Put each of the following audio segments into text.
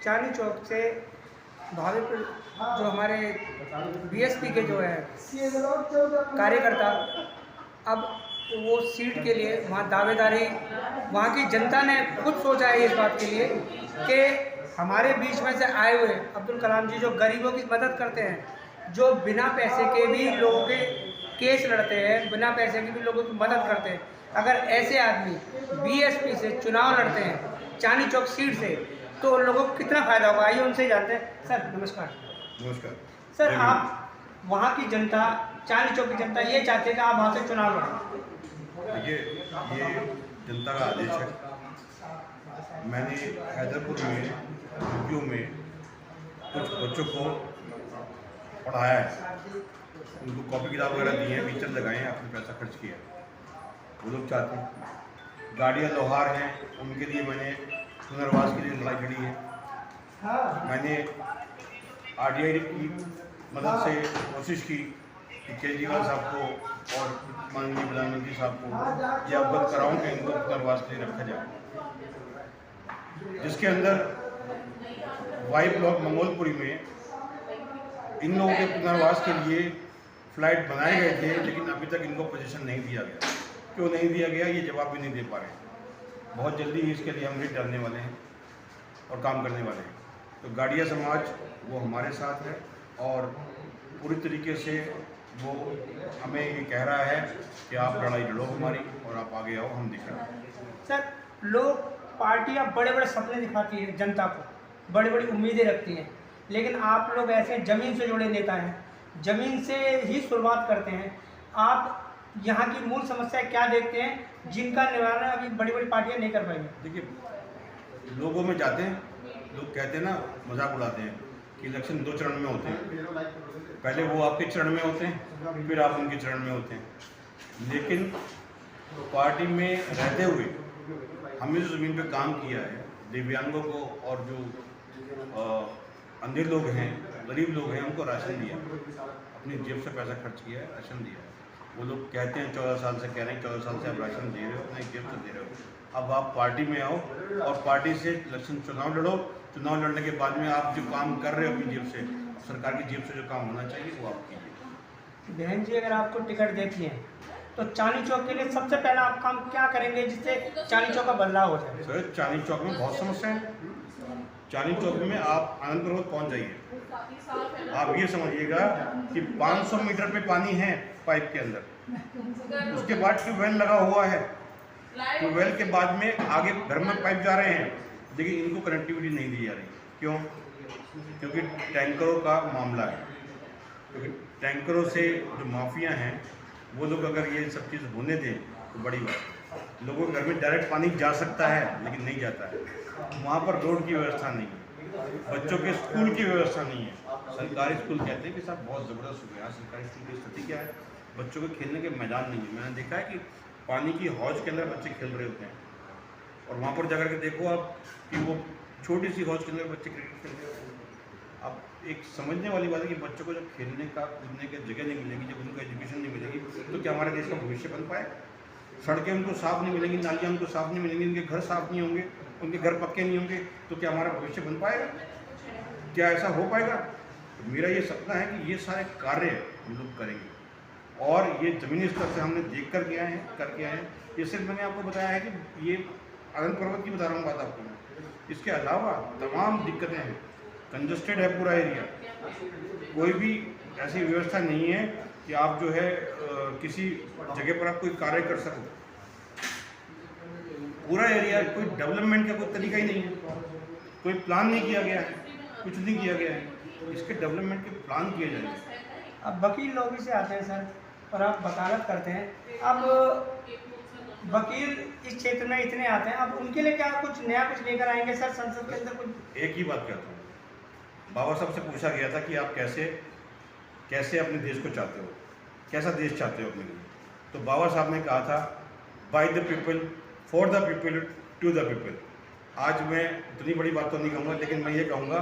चांदनी चौक से भागलपुर जो हमारे बीएसपी के जो है कार्यकर्ता, अब वो सीट के लिए वहाँ दावेदारी, वहाँ की जनता ने खुद सोचा है इस बात के लिए कि हमारे बीच में से आए हुए अब्दुल कलाम जी जो गरीबों की मदद करते हैं, जो बिना पैसे के भी लोगों के केस लड़ते हैं, बिना पैसे के भी लोगों की मदद करते हैं, अगर ऐसे आदमी बीएसपी से चुनाव लड़ते हैं चांदनी चौक सीट से, तो उन लोगों को कितना फ़ायदा होगा, आइए उनसे जानते हैं। सर नमस्कार। नमस्कार सर, आप वहाँ की जनता, चांदनी चौक की जनता ये चाहते हैं कि आप वहाँ से चुनाव लड़ें। देखिए, ये जनता का आदेश है। मैंने हैदरपुर में यूपीओ में कुछ बच्चों को पढ़ाया है, उनको कॉपी किताब वगैरह दी है, टीचर लगाए हैं, अपने पैसा खर्च किया है। वो लोग चाहते हैं। गाड़ियाँ लोहार हैं, उनके लिए मैंने पुनर्वास के लिए लड़ाई लड़ी है। मैंने आरटीआई की मदद से कोशिश की कि केजरीवाल साहब को और माननीय प्रधानमंत्री साहब को यह अवगत कराऊं कि इनको पुनर्वास के लिए रखा जाए, जिसके अंदर वाई ब्लॉक मंगोलपुरी में इन लोगों के पुनर्वास के लिए फ्लाइट बनाए गए थे, लेकिन अभी तक इनको पोजीशन नहीं दिया गया। क्यों नहीं दिया गया, ये जवाब भी नहीं दे पा रहे। बहुत जल्दी ही इसके लिए हम रिट डालने वाले हैं और काम करने वाले हैं। तो गाड़िया समाज वो हमारे साथ है और पूरी तरीके से वो हमें ये कह रहा है कि आप लड़ाई लड़ो हमारी और आप आगे आओ, हम दिख रहे हैं। सर, लोग पार्टियां बड़े बड़े सपने दिखाती हैं, जनता को बड़ी बड़ी उम्मीदें रखती हैं, लेकिन आप लोग ऐसे ज़मीन से जुड़े नेता हैं, ज़मीन से ही शुरुआत करते हैं। आप यहाँ की मूल समस्या क्या देखते हैं जिनका निवारण अभी बड़ी बड़ी पार्टियां नहीं कर पाएंगी? देखिए, लोगों में जाते हैं, लोग कहते हैं ना, मजाक उड़ाते हैं कि इलेक्शन 2 चरण में होते हैं। पहले वो आपके चरण में होते हैं, फिर आप उनके चरण में होते हैं। लेकिन पार्टी में रहते हुए हमने जो ज़मीन पे काम किया है, दिव्यांगों को और जो अंधे लोग हैं, गरीब लोग हैं, उनको राशन दिया, अपनी जेब से पैसा खर्च किया है, राशन दिया है। वो लोग कहते हैं 14 साल से कह रहे हैं 14 साल से आप राशन दे रहे हो, नहीं जेब से दे रहे हो। अब आप पार्टी में आओ और पार्टी से इलेक्शन चुनाव लड़ो। चुनाव लड़ने के बाद में आप जो काम कर रहे हो अपनी जेब से, सरकार की जेब से जो काम होना चाहिए वो आप कीजिए। बहन जी, अगर आपको टिकट देती हैं तो चांदनी चौक के लिए सबसे पहला आप काम क्या करेंगे जिससे चांदनी चौक का बदलाव हो जाए? सर, चांदनी चौक में बहुत समस्या है। चांदनी चौक में आप आनंद पर्वत पहुँच जाइए, आप ये समझिएगा कि 500 मीटर पे पानी है पाइप के अंदर, उसके बाद ट्यूबवेल लगा हुआ है, ट्यूबवेल के बाद में आगे घर में पाइप जा रहे हैं, लेकिन इनको कनेक्टिविटी नहीं दी जा रही। क्यों? क्योंकि टैंकरों का मामला है। क्योंकि टैंकरों से जो माफिया हैं वो लोग अगर ये सब चीज़ होने दें तो बड़ी बात। लोगों के घर में डायरेक्ट पानी जा सकता है लेकिन नहीं जाता है। वहाँ पर रोड की व्यवस्था नहीं है, बच्चों के स्कूल की व्यवस्था नहीं है। सरकारी स्कूल कहते हैं कि साहब बहुत ज़बरदस्त हो गया। सरकारी स्कूल की स्थिति क्या है? बच्चों के खेलने के मैदान नहीं है। मैंने देखा है कि पानी की हौज के अंदर बच्चे खेल रहे होते हैं और वहाँ पर जाकर के देखो आप कि वो छोटी सी हौज के अंदर बच्चे क्रिकेट खेल रहे होते हैं। अब एक समझने वाली बात है कि बच्चों को जब खेलने का कूदने की जगह नहीं मिलेगी, जब उनको एजुकेशन नहीं मिलेगी, तो क्या हमारे देश का भविष्य बन पाएगा? सड़कें उनको साफ़ नहीं मिलेंगी, नालियाँ उनको साफ़ नहीं मिलेंगी, उनके घर साफ़ नहीं होंगे, उनके घर पक्के नहीं होंगे, तो क्या हमारा भविष्य बन पाएगा? क्या ऐसा हो पाएगा? तो मेरा ये सपना है कि ये सारे कार्य हम लोग करेंगे और ये ज़मीनी स्तर से हमने देख कर के आए हैं, करके आए हैं। ये सिर्फ मैंने आपको बताया है कि ये आनंद पर्वत की बता रहा हूँ बात आपको मैं। इसके अलावा तमाम दिक्कतें हैं, कंजस्टेड है पूरा एरिया, कोई भी ऐसी व्यवस्था नहीं है कि आप जो है किसी जगह पर आप कोई कार्य कर सको। पूरा एरिया, कोई डेवलपमेंट का कोई तरीका ही नहीं है, कोई प्लान नहीं किया गया है, कुछ नहीं किया गया है। इसके डेवलपमेंट के प्लान किए जाएंगे। अब वकील लोग भी से आते हैं सर और आप वकालत करते हैं, अब वकील इस क्षेत्र में इतने आते हैं, अब उनके लिए क्या कुछ नया कुछ लेकर आएंगे सर संसद के अंदर? कुछ एक ही बात कहता हूँ, बाबा साहब से पूछा गया था कि आप कैसे अपने देश को चाहते हो, कैसा देश चाहते हो अपने लिए? तो बाबा साहब ने कहा था by the people, for the people, to the people. आज मैं इतनी बड़ी बात तो नहीं कहूँगा, लेकिन मैं ये कहूँगा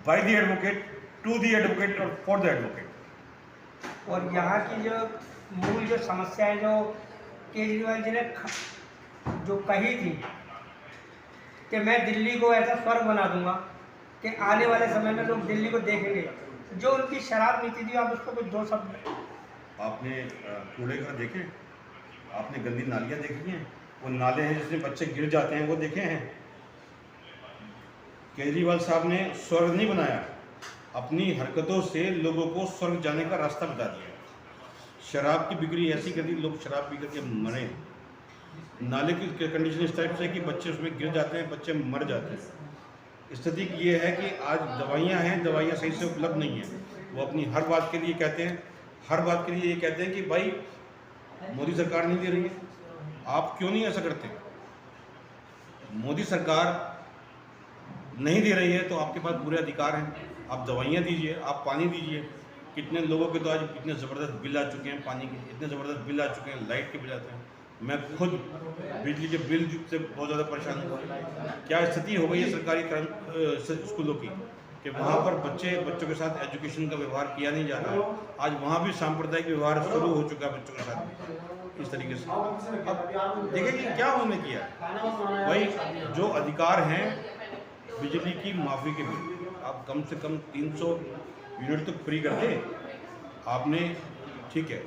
by the advocate, to the advocate और फॉर द एडवोकेट। और यहाँ की जो मूल जो समस्याएं जो केजरीवाल जी ने जो कही थी कि मैं दिल्ली को ऐसा स्वर्ग बना दूंगा कि आने वाले समय में लोग दिल्ली को देखेंगे? जो उनकी शराब नीति थी, आप उस पर कुछ 2 शब्द। आपने कूड़े घर देखे हैं? आपने गंदी नालियाँ देखी हैं? वो नाले हैं जिसमें बच्चे गिर जाते हैं, वो देखे हैं? केजरीवाल साहब ने स्वर्ग नहीं बनाया, अपनी हरकतों से लोगों को स्वर्ग जाने का रास्ता बता दिया। शराब की बिक्री ऐसी कर दी, लोग शराब पी करके मरे। नाले की कंडीशन इस टाइप से कि बच्चे उसमें गिर जाते हैं, बच्चे मर जाते हैं। स्थिति ये है कि आज दवाइयाँ हैं, दवाइयाँ सही से उपलब्ध नहीं हैं। वो अपनी हर बात के लिए कहते हैं, हर बात के लिए ये कहते हैं कि भाई मोदी सरकार नहीं दे रही है, आप क्यों नहीं ऐसा करते? मोदी सरकार नहीं दे रही है तो आपके पास पूरे अधिकार हैं, आप दवाइयाँ दीजिए, आप पानी दीजिए। कितने लोगों के तो आज इतने ज़बरदस्त बिल आ चुके हैं, पानी के इतने ज़बरदस्त बिल आ चुके हैं, लाइट के बिल आते हैं। मैं खुद बिजली के बिल से बहुत ज़्यादा परेशान हूँ। क्या स्थिति हो गई है सरकारी स्कूलों की कि वहाँ पर बच्चों के साथ एजुकेशन का व्यवहार किया नहीं जा रहा है। आज वहाँ भी सांप्रदायिक व्यवहार शुरू हो चुका है बच्चों के साथ इस तरीके से। अब देखिए कि क्या उन्होंने किया भाई, जो अधिकार हैं बिजली की माफ़ी के बिल, आप कम से कम 300 यूनिट तो फ्री कर दे आपने, ठीक है।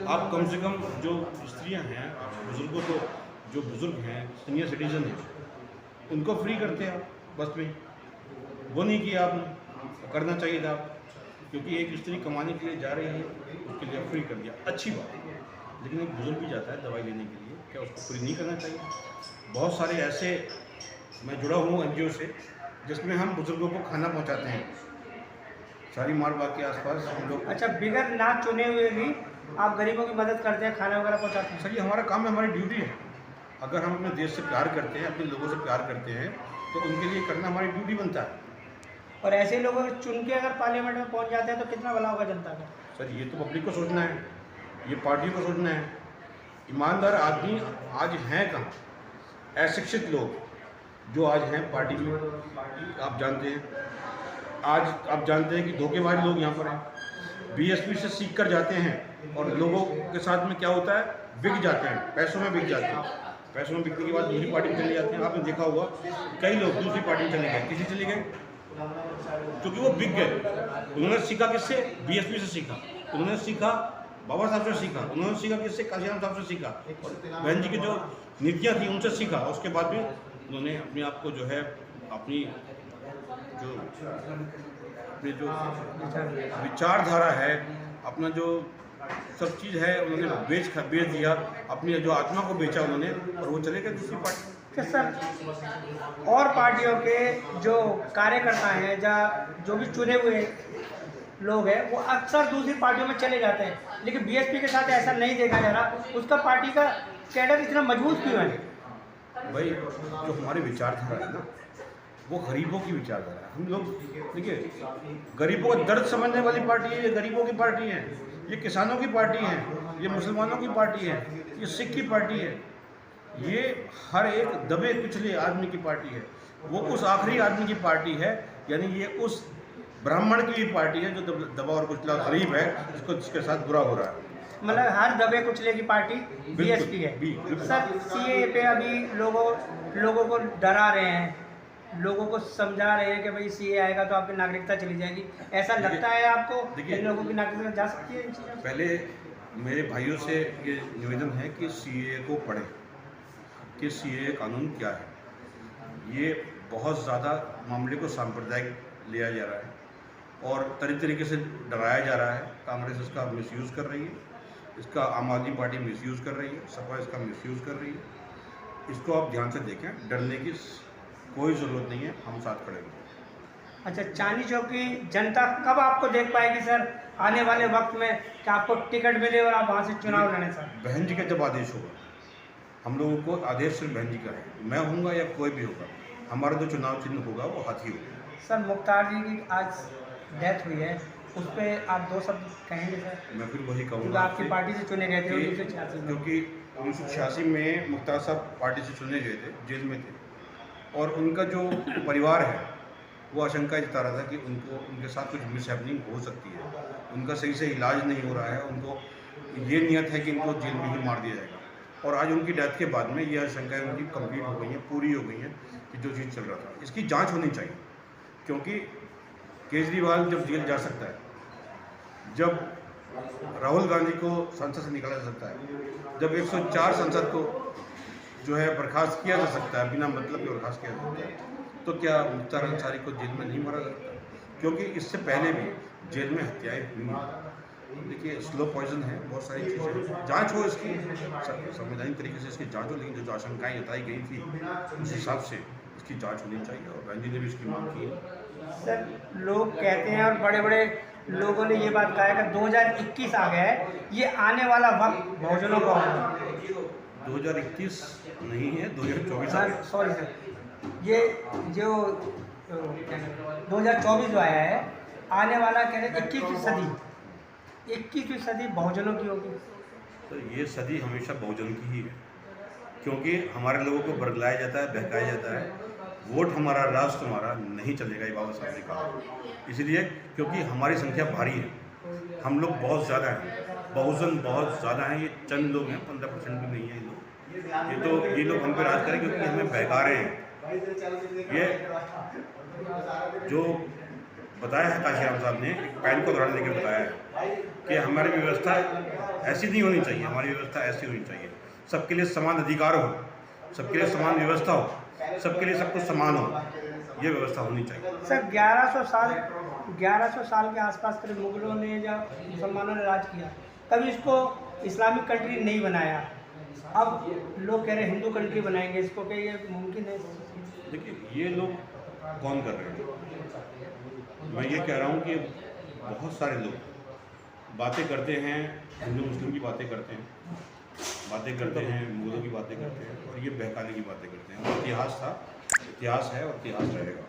आप कम से कम जो स्त्रियां हैं, बुजुर्गों को, जो बुजुर्ग हैं, सीनियर सिटीजन हैं, उनको फ्री करते हैं आप बस में। वो नहीं किया आपने, करना चाहिए था आप, क्योंकि एक स्त्री कमाने के लिए जा रही है, उसके लिए फ्री कर दिया, अच्छी बात है। लेकिन एक बुजुर्ग भी जाता है दवाई लेने के लिए, क्या उसको फ्री नहीं करना चाहिए? बहुत सारे ऐसे, मैं जुड़ा हूँ NGO से जिसमें हम बुजुर्गों को खाना पहुँचाते हैं, शालीमार बाग के आसपास हम लोग। अच्छा, बिगैर ना चुने हुए भी आप गरीबों की मदद करते हैं, खाना वगैरह पहुँचाते हैं? सर ये हमारा काम है, हमारी ड्यूटी है। अगर हम अपने देश से प्यार करते हैं, अपने लोगों से प्यार करते हैं, तो उनके लिए करना हमारी ड्यूटी बनता है। और ऐसे लोगों को चुन के अगर पार्लियामेंट में पहुँच जाते हैं तो कितना भला होगा जनता का? सर ये तो पब्लिक को सोचना है, ये पार्टी को सोचना है। ईमानदार आदमी आज हैं कहाँ? अशिक्षित लोग जो आज हैं पार्टी में, आप जानते हैं, आज आप जानते हैं कि धोखेबाज लोग यहाँ पर हैं। BSP से सीख कर जाते हैं और लोगों के साथ में क्या होता है, बिक जाते हैं, पैसों में बिक जाते हैं। पैसों में बिकने के बाद दूसरी पार्टी में चले जाते हैं। आपने देखा होगा कई लोग दूसरी पार्टी में चले गए, किसी चले गए क्योंकि वो बिक गए। उन्होंने सीखा किससे? BSP से सीखा। उन्होंने सीखा बाबा साहब से सीखा, उन्होंने सीखा किससे? काशीराम साहब से सीखा, और बहन जी की जो नीतियाँ थी उनसे सीखा। उसके बाद भी उन्होंने अपने आप को जो है, अपनी जो विचारधारा है, अपना जो सब चीज़ है, उन्होंने बेच दिया, अपनी जो आत्मा को बेचा उन्होंने, और वो चले गए दूसरी पार्टी। तो सर, और पार्टियों के जो कार्यकर्ता हैं या जो भी चुने हुए लोग हैं, वो अक्सर दूसरी पार्टियों में चले जाते हैं, लेकिन BSP के साथ ऐसा नहीं देखा जा रहा। उसका पार्टी का कैडर इतना मजबूत क्यों है? भाई जो हमारे विचारधारा है ना, वो गरीबों की विचारधारा है। हम लोग देखिए, गरीबों का दर्द समझने वाली पार्टी है, ये गरीबों की पार्टी है, ये किसानों की पार्टी है, ये मुसलमानों की पार्टी है, ये सिख की पार्टी है, ये हर एक दबे कुचले आदमी की पार्टी है। वो उस आखिरी आदमी की पार्टी है, यानी ये उस ब्राह्मण की भी पार्टी है जो दबा और कुचला गरीब है, जिसके साथ बुरा हो रहा है। मतलब हर दबे कुचले की पार्टी BSP है। सर, CAA पे अभी लोगों को डरा रहे हैं, लोगों को समझा रहे हैं कि भाई CAA आएगा तो आपकी नागरिकता चली जाएगी। ऐसा लगता है आपको इन लोगों की नागरिकता जा सकती है? पहले मेरे भाइयों से ये निवेदन है कि CAA को पढ़ें कि CAA कानून क्या है। ये बहुत ज़्यादा मामले को सांप्रदायिक लिया जा रहा है और तरीके से डराया जा रहा है। कांग्रेस इसका मिसयूज़ कर रही है, इसका आम आदमी पार्टी मिसयूज़ कर रही है, सपा इसका मिसयूज़ कर रही है। इसको आप ध्यान से देखें, डरने की कोई ज़रूरत नहीं है, हम साथ खड़े हैं। अच्छा, चांदनी चौक की जनता कब आपको देख पाएगी सर आने वाले वक्त में कि आपको टिकट मिले और आप वहाँ से चुनाव लड़ें? सर, बहन जी का जब आदेश होगा, हम लोगों को आदेश सिर्फ बहन जी का है, मैं हूँगा या कोई भी होगा, हमारा जो चुनाव चिन्ह होगा वो हाथी होगा। सर, मुख्तार जी की आज डेथ हुई है, उस पर आप 2 शब्द कहेंगे सर? मैं फिर वही कहूँगा, क्योंकि आपकी पार्टी से चुने गए थे 1986 में। क्योंकि 1986 में मुख्तार साहब पार्टी से चुने गए थे, जेल में थे, और उनका जो परिवार है वो आशंका जता रहा था कि उनके साथ कुछ मिसहैपनिंग हो सकती है, उनका सही से इलाज नहीं हो रहा है, उनको ये नियत है कि इनको जेल में ही मार दिया जाएगा। और आज उनकी डेथ के बाद में ये आशंकाएँ उनकी कंप्लीट हो गई हैं, पूरी हो गई हैं कि जो चीज़ चल रहा था, इसकी जांच होनी चाहिए। क्योंकि केजरीवाल जब जेल जा सकता है, जब राहुल गांधी को संसद से निकाला जा सकता है, जब 104 सांसद को जो है बर्खास्त किया जा सकता है, बिना मतलब के बर्खास्त किया जा सकता है, तो क्या मुख्तार अंसारी को जेल में नहीं मारा जा सकता? क्योंकि इससे पहले भी जेल में हत्याएं हुई हैं। देखिए, स्लो पॉइजन है, बहुत सारी चीज़ें, जांच हो इसकी, संवैधानिक तरीके से इसकी जांच हो, लेकिन जो आशंकाएं जताई गई थी उस हिसाब से इसकी जांच होनी चाहिए और गांधी ने भी इसकी मांग की है। सर, लोग कहते हैं और बड़े बड़े लोगों ने ये बात कहा है कि 2021 आ गया है, ये आने वाला वक्त बहुजनों का होगा। 2021 नहीं है, 2024 आ सर गया। सॉरी सर, ये जो 2024 जो आया है, आने वाला कह रहे 21वीं सदी बहुजनों की होगी। तो ये सदी हमेशा बहुजन की ही है, क्योंकि हमारे लोगों को बरगलाया जाता है, बहकाया जाता है, वोट हमारा, राष्ट्र हमारा नहीं चलेगा, ये बाबा साहब ने कहा। इसलिए क्योंकि हमारी संख्या भारी है, हम लोग बहुत ज़्यादा हैं, बहुजन बहुत ज़्यादा हैं, ये चंद लोग हैं, 15% भी नहीं है ये लोग। ये लोग हम पे राज करें क्योंकि हमें बहका रहे हैं। ये जो बताया है काशीराम साहब ने, एक पैन को उदाहरण देकर बताया है कि हमारी व्यवस्था ऐसी नहीं होनी चाहिए, हमारी व्यवस्था ऐसी होनी चाहिए, सबके लिए समान अधिकार हो, सबके लिए समान व्यवस्था हो, सबके लिए सब कुछ समान हो, ये व्यवस्था होनी चाहिए। सर 1100 साल के आसपास करीब मुगलों ने या मुसलमानों ने राज किया, कभी इसको इस्लामिक कंट्री नहीं बनाया, अब लोग कह रहे हैं हिंदू कंट्री बनाएंगे इसको, क्या ये मुमकिन है? देखिए, ये लोग कौन कर रहे हैं? मैं ये कह रहा हूँ कि बहुत सारे लोग बातें करते हैं, हिंदू मुस्लिम की बातें करते हैं, मुगलों की बातें करते हैं और ये बहकाने की बातें करते हैं। और इतिहास था, इतिहास है और इतिहास रहेगा।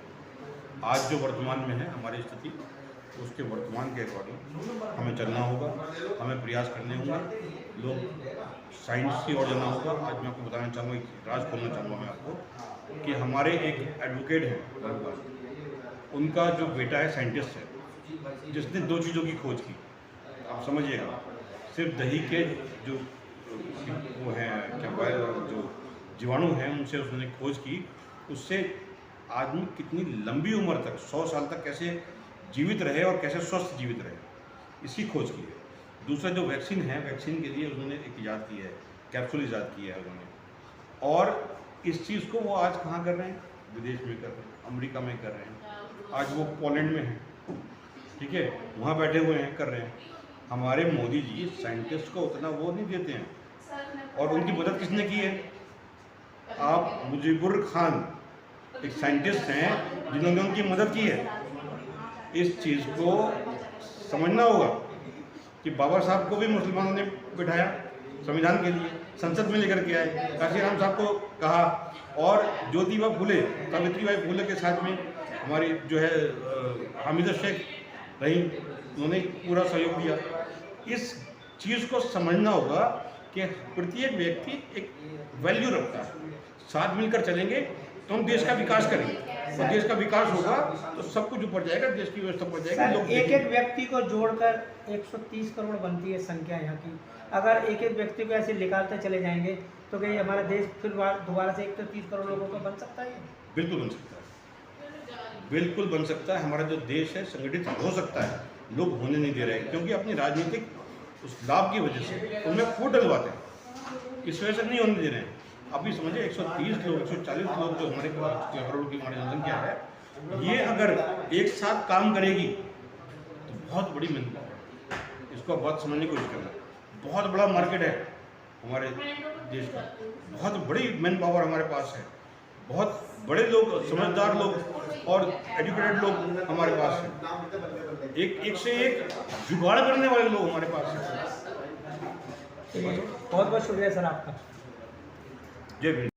आज जो वर्तमान में है हमारी स्थिति, उसके वर्तमान के अकॉर्डिंग हमें चलना होगा, हमें प्रयास करने होंगे, लोग साइंस की ओर जाना होगा। आज मैं आपको बताना चाहूँगा, राज खोलना चाहूँगा मैं आपको कि हमारे एक एडवोकेट हैं, उनका जो बेटा है साइंटिस्ट है, जिसने 2 चीज़ों की खोज की। आप समझिएगा, सिर्फ दही के जो वो हैं क्या जो जीवाणु हैं, उनसे उसने खोज की, उससे आदमी कितनी लंबी उम्र तक, 100 साल तक कैसे जीवित रहे और कैसे स्वस्थ जीवित रहे, इसकी खोज की है। दूसरा जो वैक्सीन है, वैक्सीन के लिए उन्होंने एक ईजाद की है, कैप्सूल ईजाद किया है उन्होंने, और इस चीज़ को वो आज कहाँ कर रहे हैं? विदेश में कर रहे हैं, अमेरिका में कर रहे हैं, आज वो पोलैंड में हैं, ठीक है, वहाँ बैठे हुए हैं, कर रहे हैं। हमारे मोदी जी साइंटिस्ट को उतना वो नहीं देते हैं, और उनकी मदद किसने की है? आप मुजीबुर खान एक साइंटिस्ट हैं जिन्होंने उनकी मदद की है। इस चीज़ को समझना होगा कि बाबा साहब को भी मुसलमानों ने बिठाया संविधान के लिए, संसद में लेकर के आए, काशीराम साहब को कहा, और ज्योतिबा फुले, सावित्रीबाई फुले के साथ में हमारी जो है हामिदा शेख रही, उन्होंने पूरा सहयोग दिया। इस चीज़ को समझना होगा कि प्रत्येक व्यक्ति एक वैल्यू रखता है, साथ मिलकर चलेंगे तो हम देश का विकास करेंगे, और देश का विकास होगा तो सब कुछ ऊपर जाएगा, देश की व्यवस्था ऊपर जाएगी। लोग एक व्यक्ति को जोड़कर 130 करोड़ बनती है संख्या यहाँ की, अगर एक व्यक्ति को ऐसे निकालते चले जाएंगे तो क्या हमारा देश फिर दोबारा से 130 करोड़ लोगों का बन सकता है? बिल्कुल बन सकता है, बिल्कुल बन सकता है। हमारा जो देश है संगठित हो सकता है, लोग होने नहीं दे रहे हैं, क्योंकि अपनी राजनीतिक उस लाभ की वजह से उनमें फूट डलवाते हैं, इस वजह से नहीं होने दे रहे हैं। अभी समझिए 130 लोग, 140 लोग जो हमारे करोड़ की हमारी जनसंख्या है, ये अगर एक साथ काम करेगी तो बहुत बड़ी मेहनत है, इसको बहुत समझने की कोशिश करना। बहुत बड़ा मार्केट है हमारे देश का, बहुत बड़ी मैन पावर हमारे पास है, बहुत बड़े लोग, समझदार लोग और एजुकेटेड लोग हमारे पास हैं, एक से एक जुगाड़ करने वाले लोग हमारे पास हैं। बहुत बहुत शुक्रिया सर आपका। जय भीम।